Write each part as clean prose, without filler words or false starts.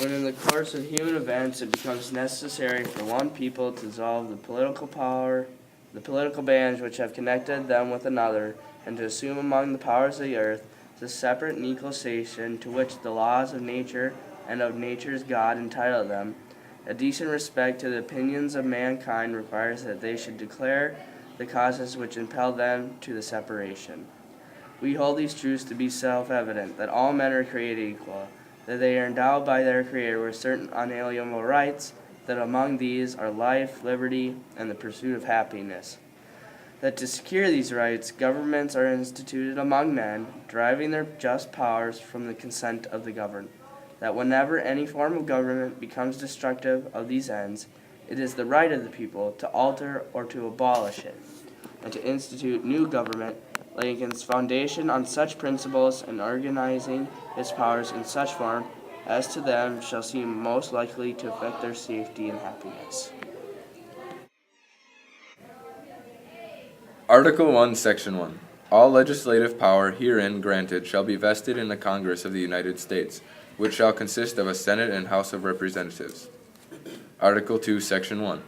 when in the course of human events it becomes necessary for one people to dissolve the political power, the political bands which have connected them with another, and to assume among the powers of the earth the separate and equal station to which the laws of nature and of nature's God entitle them, a decent respect to the opinions of mankind requires that they should declare the causes which impel them to the separation. We hold these truths to be self-evident, that all men are created equal, that they are endowed by their Creator with certain unalienable rights, that among these are life, liberty, and the pursuit of happiness. That to secure these rights, governments are instituted among men, deriving their just powers from the consent of the governed. That whenever any form of government becomes destructive of these ends, it is the right of the people to alter or to abolish it, and to institute new government, laying its foundation on such principles and organizing its powers in such form as to them shall seem most likely to affect their safety and happiness. Article 1, Section 1. All legislative power herein granted shall be vested in the Congress of the United States, which shall consist of a Senate and House of Representatives. Article 2, Section 1.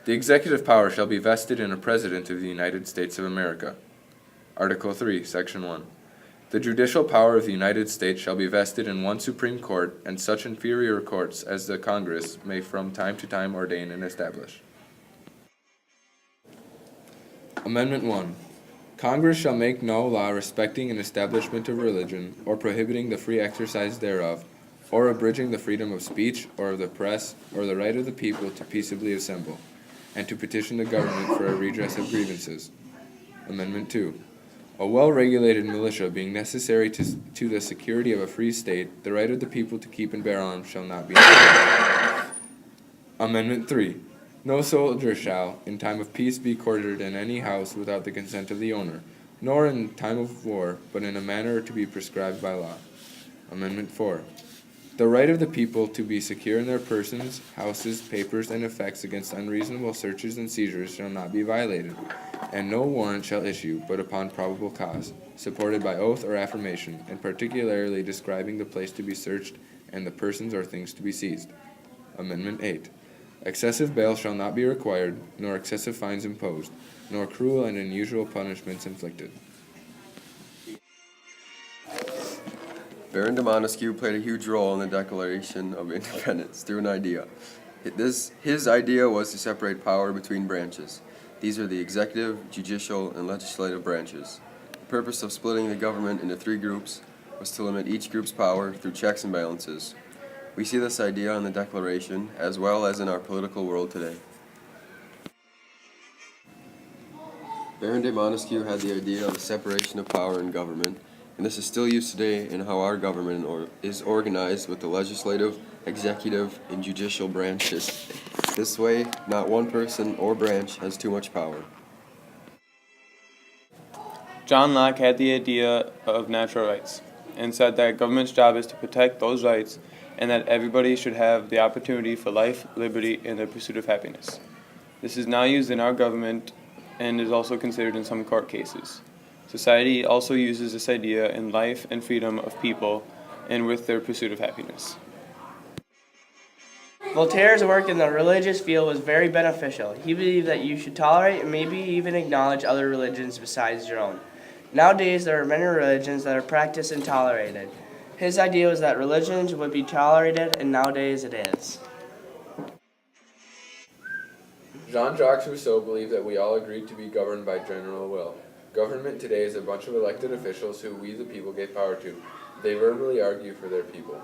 The executive power shall be vested in a President of the United States of America. Article 3, Section 1. The judicial power of the United States shall be vested in one Supreme Court and such inferior courts as the Congress may from time to time ordain and establish. Amendment 1. Congress shall make no law respecting an establishment of religion, or prohibiting the free exercise thereof, or abridging the freedom of speech, or of the press, or the right of the people to peaceably assemble, and to petition the government for a redress of grievances. Amendment 2. A well-regulated militia being necessary to the security of a free state, the right of the people to keep and bear arms shall not be infringed. Amendment 3. No soldier shall, in time of peace, be quartered in any house without the consent of the owner, nor in time of war, but in a manner to be prescribed by law. Amendment 4. The right of the people to be secure in their persons, houses, papers, and effects against unreasonable searches and seizures shall not be violated, and no warrant shall issue but upon probable cause, supported by oath or affirmation, and particularly describing the place to be searched and the persons or things to be seized. Amendment 8. Excessive bail shall not be required, nor excessive fines imposed, nor cruel and unusual punishments inflicted. Baron de Montesquieu played a huge role in the Declaration of Independence through an idea. His idea was to separate power between branches. These are the executive, judicial, and legislative branches. The purpose of splitting the government into 3 groups was to limit each group's power through checks and balances. We see this idea in the Declaration as well as in our political world today. Baron de Montesquieu had the idea of the separation of power in government, and this is still used today in how our government is organized with the legislative, executive, and judicial branches. This way, not one person or branch has too much power. John Locke had the idea of natural rights and said that government's job is to protect those rights and that everybody should have the opportunity for life, liberty, and the pursuit of happiness. This is now used in our government and is also considered in some court cases. Society also uses this idea in life and freedom of people and with their pursuit of happiness. Voltaire's work in the religious field was very beneficial. He believed that you should tolerate and maybe even acknowledge other religions besides your own. Nowadays, there are many religions that are practiced and tolerated. His idea was that religions would be tolerated, and nowadays it is. Jean-Jacques Rousseau believed that we all agreed to be governed by general will. Government today is a bunch of elected officials who we the people gave power to. They verbally argue for their people.